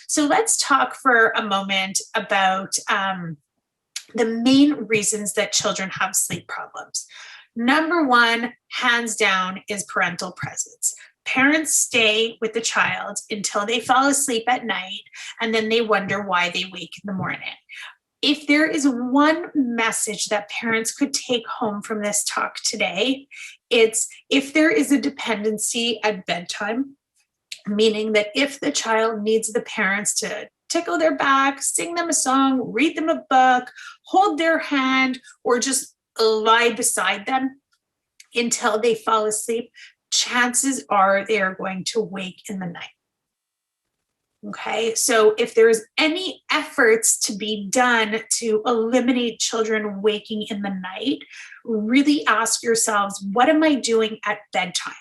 So let's talk for a moment about the main reasons that children have sleep problems. Number one, hands down, is parental presence. Parents stay with the child until they fall asleep at night, and then they wonder why they wake in the morning. If there is one message that parents could take home from this talk today, it's if there is a dependency at bedtime, meaning that if the child needs the parents to tickle their back, sing them a song, read them a book, hold their hand, or just lie beside them until they fall asleep, chances are they are going to wake in the night. Okay, so if there's any efforts to be done to eliminate children waking in the night, really ask yourselves, what am I doing at bedtime?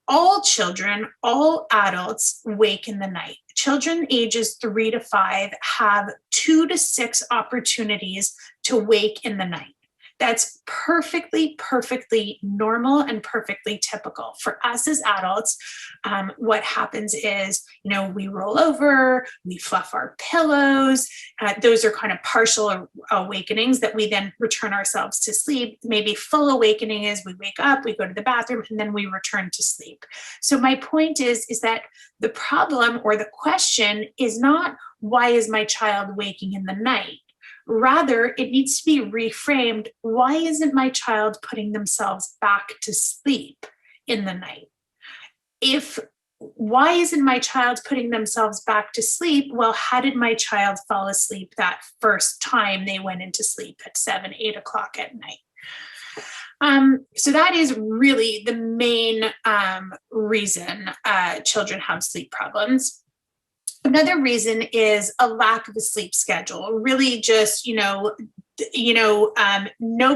All children, all adults wake in the night. Children ages 3 to 5 have 2 to 6 opportunities to wake in the night. That's perfectly normal and perfectly typical. For us as adults, what happens is, we roll over, we fluff our pillows. Those are kind of partial awakenings that we then return ourselves to sleep. Maybe full awakening is we wake up, we go to the bathroom, and then we return to sleep. So my point is that the problem or the question is not, why is my child waking in the night? Rather, it needs to be reframed. Why isn't my child putting themselves back to sleep in the night? Why isn't my child putting themselves back to sleep? Well, how did my child fall asleep that first time they went into sleep at 7, 8 o'clock at night? So that is really the main reason children have sleep problems. Another reason is a lack of a sleep schedule, really just, no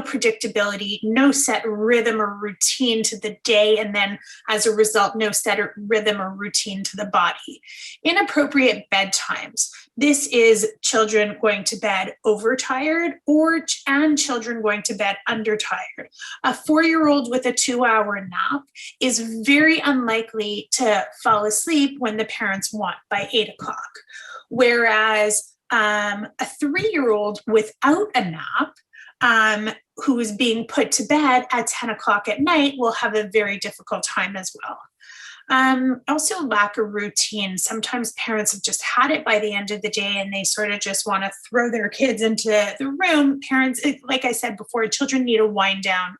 predictability, no set rhythm or routine to the day, and then as a result, no set rhythm or routine to the body. Inappropriate bedtimes. This is children going to bed overtired and children going to bed undertired. A 4-year-old with a 2-hour nap is very unlikely to fall asleep when the parents want by 8 o'clock. Whereas a 3-year-old without a nap, who is being put to bed at 10 o'clock at night, will have a very difficult time as well. Also, lack of routine. Sometimes parents have just had it by the end of the day and they sort of just want to throw their kids into the room. Parents, like I said before, children need a wind down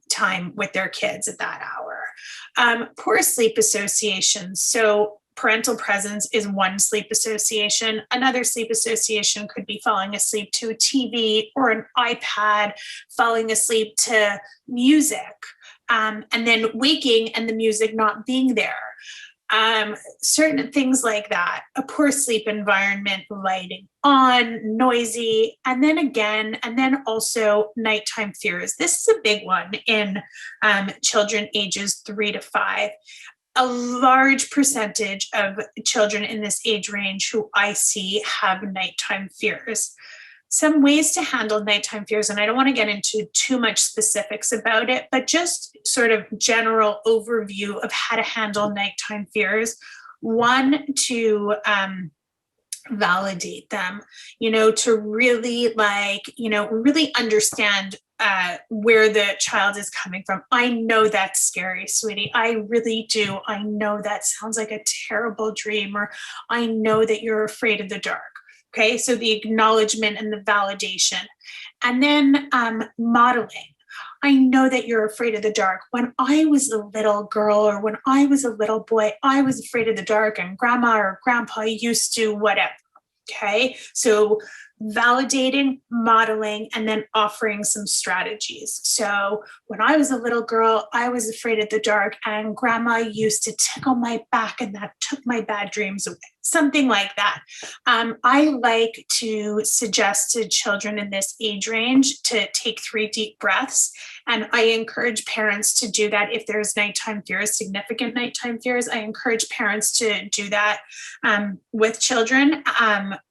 time with their kids at that hour. Poor sleep associations. So parental presence is one sleep association. Another sleep association could be falling asleep to a TV or an iPad, falling asleep to music, and then waking and the music not being there. Certain things like that. A poor sleep environment, lighting on, noisy, and then also nighttime fears. This is a big one in children ages 3 to 5. A large percentage of children in this age range who I see have nighttime fears. Some ways to handle nighttime fears, and I don't want to get into too much specifics about it, but just sort of general overview of how to handle nighttime fears. One, to validate them, to really really understand where the child is coming from. I know that's scary, sweetie. I really do. I know that sounds like a terrible dream, or I know that you're afraid of the dark. Okay, so the acknowledgement and the validation. And then modeling. I know that you're afraid of the dark. When I was a little girl or when I was a little boy, I was afraid of the dark, and grandma or grandpa used to whatever. Okay, so validating, modeling, and then offering some strategies. So when I was a little girl, I was afraid of the dark, and grandma used to tickle my back, and that took my bad dreams away. Something like that. I like to suggest to children in this age range to take 3 deep breaths. And I encourage parents to do that if there's nighttime fears, significant nighttime fears. I encourage parents to do that with children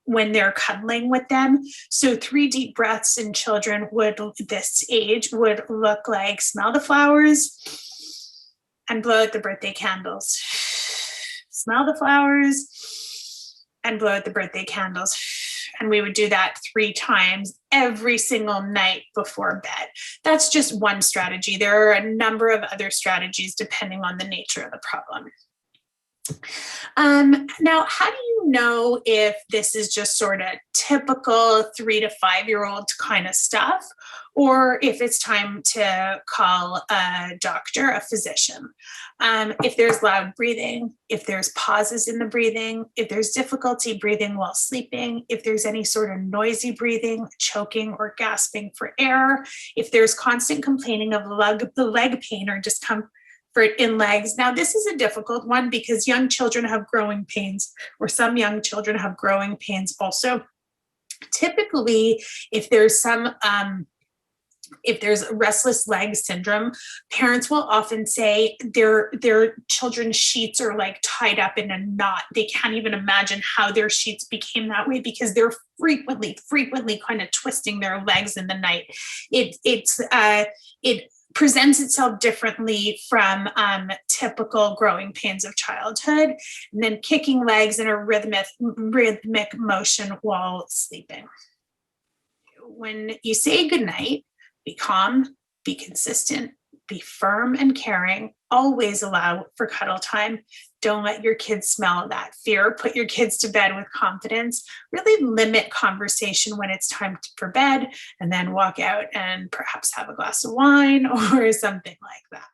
when they're cuddling with them. So 3 deep breaths in children this age would look like smell the flowers and blow out the birthday candles. Smell the flowers and blow out the birthday candles. And we would do that 3 times every single night before bed. That's just one strategy. There are a number of other strategies depending on the nature of the problem. Now, how do you know if this is just sort of typical 3 to 5-year-old kind of stuff, or if it's time to call a doctor, a physician? If there's loud breathing, if there's pauses in the breathing, if there's difficulty breathing while sleeping, if there's any sort of noisy breathing, choking or gasping for air, if there's constant complaining of leg pain or discomfort in legs. Now, this is a difficult one because young children have growing pains, or some young children have growing pains also. Typically, if there's restless leg syndrome, parents will often say their children's sheets are like tied up in a knot. They can't even imagine how their sheets became that way because they're frequently kind of twisting their legs in the night. It presents itself differently from typical growing pains of childhood, and then kicking legs in a rhythmic motion while sleeping. When you say goodnight, be calm, be consistent, be firm and caring. Always allow for cuddle time. Don't let your kids smell that fear. Put your kids to bed with confidence. Really limit conversation when it's time for bed, and then walk out and perhaps have a glass of wine or something like that.